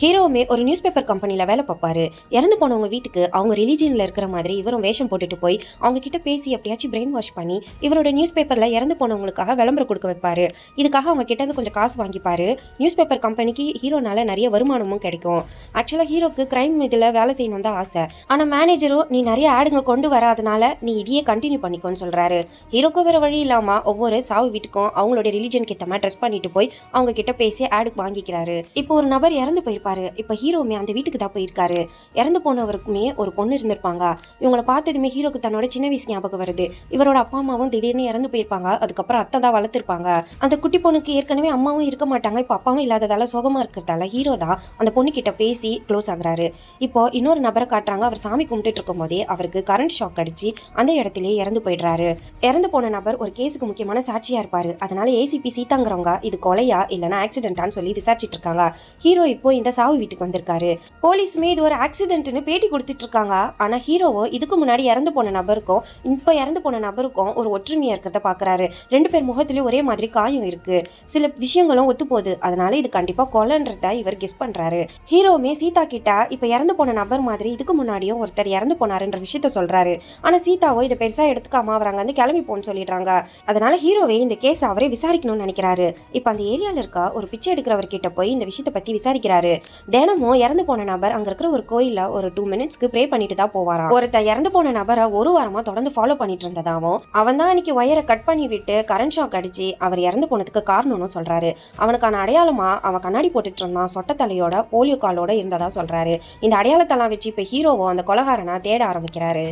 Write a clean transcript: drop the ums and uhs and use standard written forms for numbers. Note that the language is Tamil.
ஹீரோவுமே ஒரு நியூஸ் பேப்பர் கம்பெனியில் வேலை பார்ப்பாரு. இறந்து போனவங்க வீட்டுக்கு அவங்க ரிலீஜியனில் இருக்கிற மாதிரி இவரும் வேஷம் போட்டுட்டு போய் அவங்க கிட்ட பேசி எப்படியாச்சும் பிரெயின் வாஷ் பண்ணி இவரோட நியூஸ் பேப்பரில் இறந்து போனவங்களுக்காக விளம்பரம் கொடுக்க வைப்பாரு. இதுக்காக அவங்க கிட்ட இருந்து கொஞ்சம் காசு வாங்கிப்பாரு. நியூஸ் பேப்பர் கம்பெனிக்கு ஹீரோனால நிறைய வருமானமும் கிடைக்கும். ஆக்சுவலாக ஹீரோக்கு கிரைம் இதில் வேலை செய்யணும் தான் ஆசை. ஆனால் மேனேஜரும் நீ நிறைய ஆடுங்க கொண்டு வராதனால நீ இதையே கண்டினியூ பண்ணிக்கோன்னு சொல்றாரு. ஹீரோக்கு வேற வழி இல்லாம ஒவ்வொரு சாவு வீட்டுக்கும் அவங்களோட ரிலீஜனுக்கு ஏற்ற மாதிரி ட்ரெஸ் பண்ணிட்டு போய் அவங்க கிட்ட பேசி ஆடுக்கு வாங்கிக்கிறாரு. இப்போ ஒரு நபர் இறந்து போயிருப்பாரு. இப்ப ஹீரோமே அந்த வீட்டுக்கு தான் போயிருக்காரு. இறந்து போனவருக்குமே ஒரு பொண்ணு இருந்திருப்பாங்க. இவங்களை பார்த்ததுமே ஹீரோக்கு தன்னோட சின்ன வயசு ஞாபகம் வருது. இவரோட அப்பா அம்மாவும் திடீர்னு இறந்து போயிருப்பாங்க. அதுக்கப்புறம் அத்தை தான் வளர்த்திருப்பாங்க. அந்த குட்டி பொண்ணுக்கு ஏற்கனவே அம்மாவும் இருக்க மாட்டாங்க. இப்போ அப்பாவும் இல்லாததால சோகமா இருக்கிறதால ஹீரோ தான் அந்த பொண்ணு கிட்ட பேசி க்ளோஸ் ஆகுறாரு. இப்போ இன்னொரு நபரை காட்டுறாங்க. அவர் சாமி கும்பிட்டு இருக்கும் போதே அவருக்கு கரண்ட் ஷாக் அடிச்சு அந்த இடத்திலேயே இறந்து போயிடுறாரு. இறந்து போன நபர் ஒரு கேஸுக்கு முக்கியமான சாட்சியா இருப்பாரு. அதனால ஏசிபி சீதாங்கிறவங்க இது கொலையா இல்லைன்னா ஆக்சிடென்டான்னு சொல்லி விசாரிச்சுட்டு இருக்காங்க. ஹீரோ இப்போ இந்த சாவு வீட்டுக்கு வந்திருக்காரு. போலீஸுமே இது ஒரு ஆக்சிடென்ட்னு பேட்டி கொடுத்துட்டு இருக்காங்க. ஆனா ஹீரோவோ இதுக்கு முன்னாடி இறந்து போன நபருக்கும் இப்ப இறந்து போன நபருக்கும் ஒரு ஒற்றுமையா இருக்கிறத பாக்குறாரு. ரெண்டு பேர் முகத்திலயும் ஒரே மாதிரி காயம் இருக்கு. சில விஷயங்களும் ஒத்து போகுது. அதனால இது கண்டிப்பா கொலைன்றத இவர் கெஸ் பண்றாரு. ஹீரோவுமே சீதா கிட்ட இப்ப இறந்து போன நபர் மாதிரி இதுக்கு முன்னாடியும் ஒருத்தர் இறந்து போனாருன்ற விஷயத்த சொல்றாரு. ஆனா சீதாவோ இதை பெருசா எடுத்துக்காம அவராங்க வந்து கிளம்பி போன்னு சொல்லிடுறாங்க. அதனால ஹீரோவே இந்த கேஸ் அவரே விசாரிக்கணும்னு நினைக்கிறாரு. இப்ப அந்த ஏரியால இருக்க ஒரு பிச்சை எடுக்கிறவர் கிட்ட போய் இந்த விஷயத்தை பத்தி விசாரிக்கிறாரு. தினமும் இறந்து போன நபர் அங்க இருக்கிற ஒரு கோயில்ல ஒரு 2 மினிட்ஸ்க்கு ப்ரே பண்ணிட்டு தான் போவாராம். ஒருத்தர் இறந்து போன நபரை ஒரு வாரமா தொடர்ந்து ஃபாலோ பண்ணிட்டு இருந்ததாவும் அவன் தான் அன்னைக்கு ஒயரை கட் பண்ணி விட்டு கரண்ட் ஷாக் அடிச்சு அவர் இறந்து போனதுக்கு காரணம்னு சொல்றாரு. அவனுக்கான அடையாளமா அவன் கண்ணாடி போட்டுட்டு இருந்தான். சொட்ட தலையோட போலியோ காலோட இருந்ததா சொல்றாரு. இந்த அடையாளத்தெல்லாம் வச்சு இப்ப ஹீரோவும் அந்த கொலகாரனா தேட ஆரம்பிக்கிறாரு.